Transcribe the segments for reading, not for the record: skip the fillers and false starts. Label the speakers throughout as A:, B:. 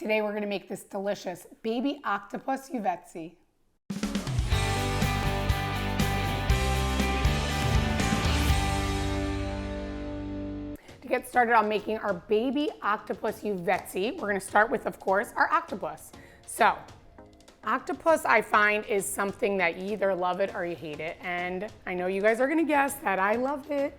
A: Today we're going to make this delicious baby octopus Yiouvetsi. To get started on making our baby octopus Yiouvetsi, we're going to start with, of course, our octopus. So, octopus, I find, is something that you either love it or you hate it. And I know you guys are going to guess that I loved it.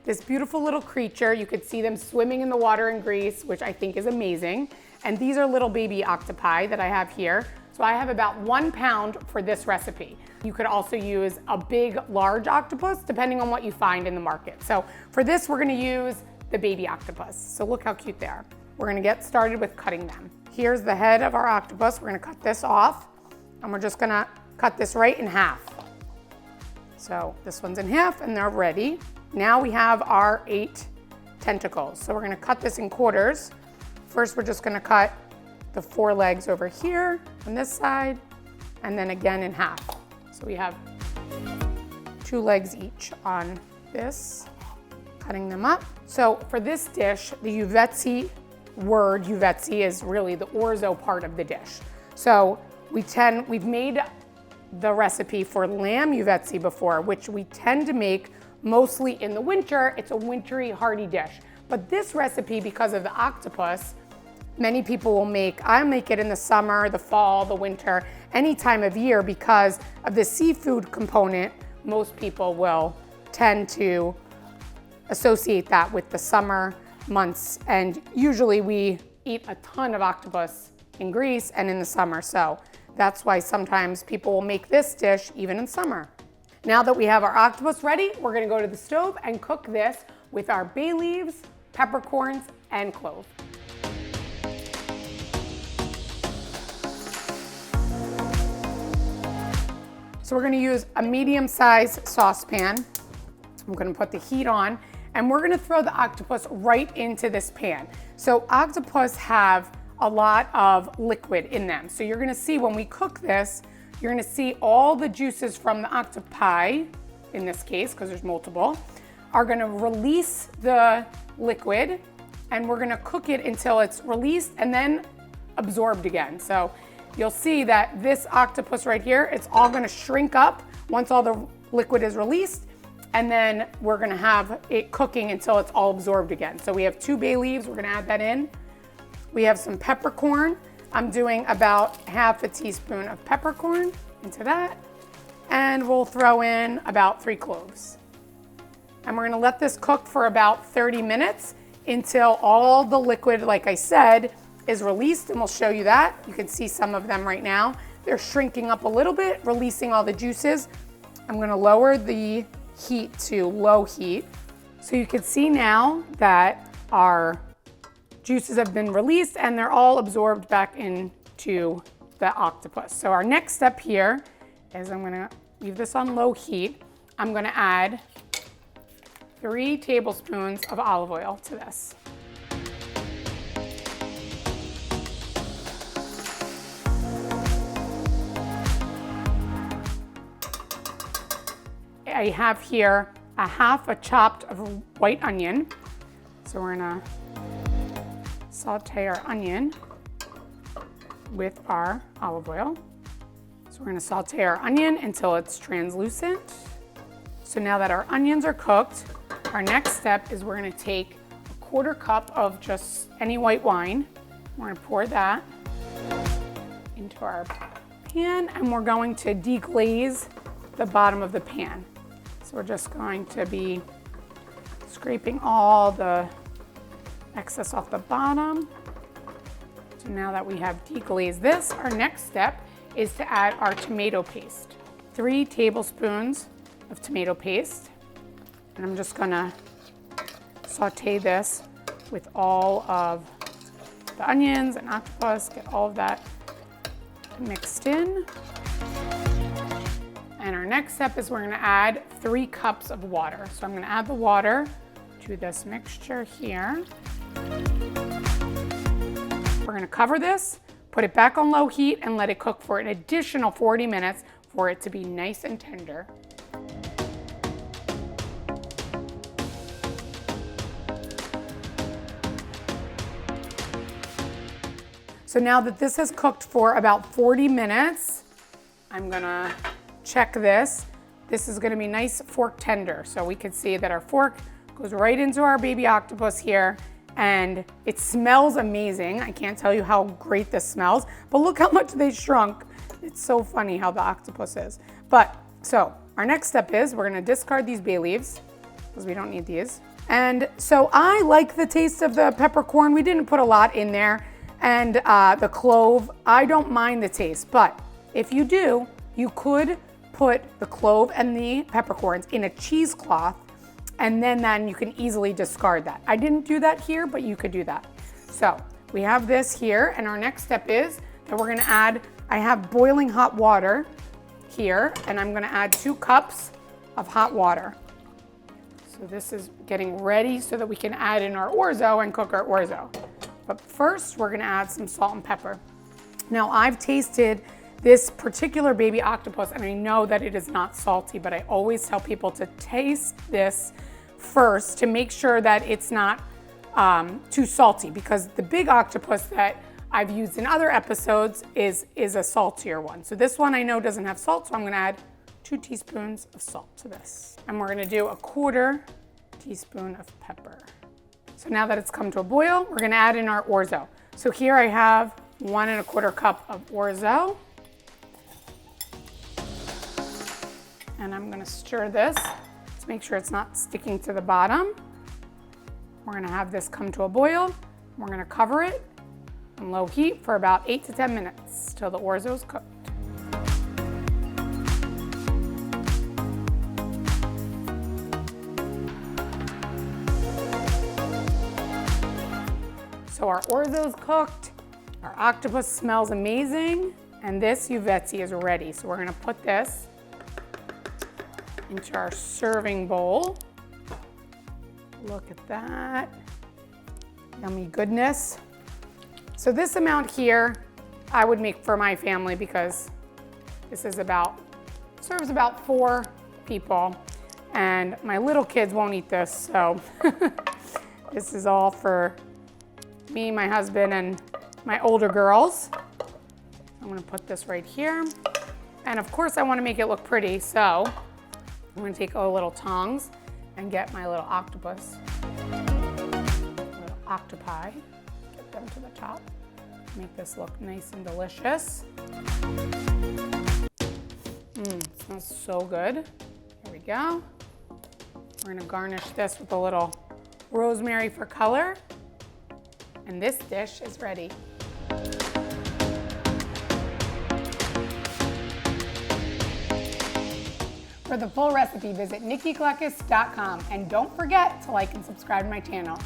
A: This beautiful little creature, you could see them swimming in the water in Greece, which I think is amazing. And these are little baby octopi that I have here. So I have about 1 pound for this recipe. You could also use a big, large octopus, depending on what you find in the market. So for this, we're gonna use the baby octopus. So look how cute they are. We're gonna get started with cutting them. Here's the head of our octopus. We're gonna cut this off, and we're just gonna cut this right in half. So this one's in half, and they're ready. Now we have our 8 tentacles. So we're gonna cut this in quarters. First, we're just gonna cut the 4 legs over here on this side, and then again in half. So we have 2 legs each on this, cutting them up. So for this dish, the Yiouvetsi word, Yiouvetsi, is really the orzo part of the dish. So we've made the recipe for lamb Yiouvetsi before, which we tend to make mostly in the winter. It's a wintry, hearty dish. But this recipe, because of the octopus, many people will make. I make it in the summer, the fall, the winter, any time of year because of the seafood component. Most people will tend to associate that with the summer months. And usually we eat a ton of octopus in Greece and in the summer. So that's why sometimes people will make this dish even in summer. Now that we have our octopus ready, we're gonna go to the stove and cook this with our bay leaves, peppercorns, and clove. So we're gonna use a medium-sized saucepan. I'm gonna put the heat on, and we're gonna throw the octopus right into this pan. So octopus have a lot of liquid in them. So you're gonna see when we cook this, you're gonna see all the juices from the octopi, in this case, because there's multiple, are gonna release the liquid, and we're gonna cook it until it's released and then absorbed again. So you'll see that this octopus right here, it's all gonna shrink up once all the liquid is released, and then we're gonna have it cooking until it's all absorbed again. So we have 2 bay leaves, we're gonna add that in. We have some peppercorn. I'm doing about half a teaspoon of peppercorn into that, and we'll throw in about 3 cloves. And we're gonna let this cook for about 30 minutes until all the liquid, like I said, is released, and we'll show you that. You can see some of them right now. They're shrinking up a little bit, releasing all the juices. I'm gonna lower the heat to low heat. So you can see now that our juices have been released and they're all absorbed back into the octopus. So our next step here is I'm gonna leave this on low heat. I'm gonna add 3 tablespoons of olive oil to this. I have here a half a chopped of white onion. So we're gonna saute our onion with our olive oil. So we're gonna saute our onion until it's translucent. So now that our onions are cooked, our next step is we're gonna take a 1/4 cup of just any white wine. We're gonna pour that into our pan, and we're going to deglaze the bottom of the pan. So we're just going to be scraping all the excess off the bottom. So now that we have deglazed this, our next step is to add our tomato paste. 3 tablespoons of tomato paste. And I'm just gonna saute this with all of the onions and octopus, get all of that mixed in. And our next step is we're gonna add 3 cups of water. So I'm gonna add the water to this mixture here. We're gonna cover this, put it back on low heat, and let it cook for an additional 40 minutes for it to be nice and tender. So now that this has cooked for about 40 minutes, I'm gonna check this. This is gonna be nice fork tender. So we can see that our fork goes right into our baby octopus here, and it smells amazing. I can't tell you how great this smells, but look how much they shrunk. It's so funny how the octopus is. But so our next step is we're gonna discard these bay leaves because we don't need these. And so I like the taste of the peppercorn. We didn't put a lot in there. And the clove, I don't mind the taste, but if you do, you could put the clove and the peppercorns in a cheesecloth, and then you can easily discard that. I didn't do that here, but you could do that. So we have this here, and our next step is that we're gonna add, I have boiling hot water here, and I'm gonna add 2 cups of hot water. So this is getting ready so that we can add in our orzo and cook our orzo. But first, we're gonna add some salt and pepper. Now, I've tasted this particular baby octopus, and I know that it is not salty, but I always tell people to taste this first to make sure that it's not too salty, because the big octopus that I've used in other episodes is a saltier one. So this one I know doesn't have salt, so I'm gonna add 2 teaspoons of salt to this. And we're gonna do a 1/4 teaspoon of pepper. So now that it's come to a boil, we're gonna add in our orzo. So here I have 1 1/4 cup of orzo. And I'm gonna stir this to make sure it's not sticking to the bottom. We're gonna have this come to a boil. We're gonna cover it on low heat for about 8 to 10 minutes till the orzo is cooked. So our orzo's cooked, our octopus smells amazing, and this Yiouvetsi is ready. So we're gonna put this into our serving bowl. Look at that, yummy goodness. So this amount here, I would make for my family because this is serves about 4 people, and my little kids won't eat this, so this is all for me, my husband, and my older girls. I'm gonna put this right here. And of course I wanna make it look pretty, so I'm gonna take a little tongs and get my little octopus, little octopi, get them to the top. Make this look nice and delicious. It smells so good. Here we go. We're gonna garnish this with a little rosemary for color. And this dish is ready. For the full recipe, visit NikkiCluckus.com, and don't forget to like and subscribe to my channel.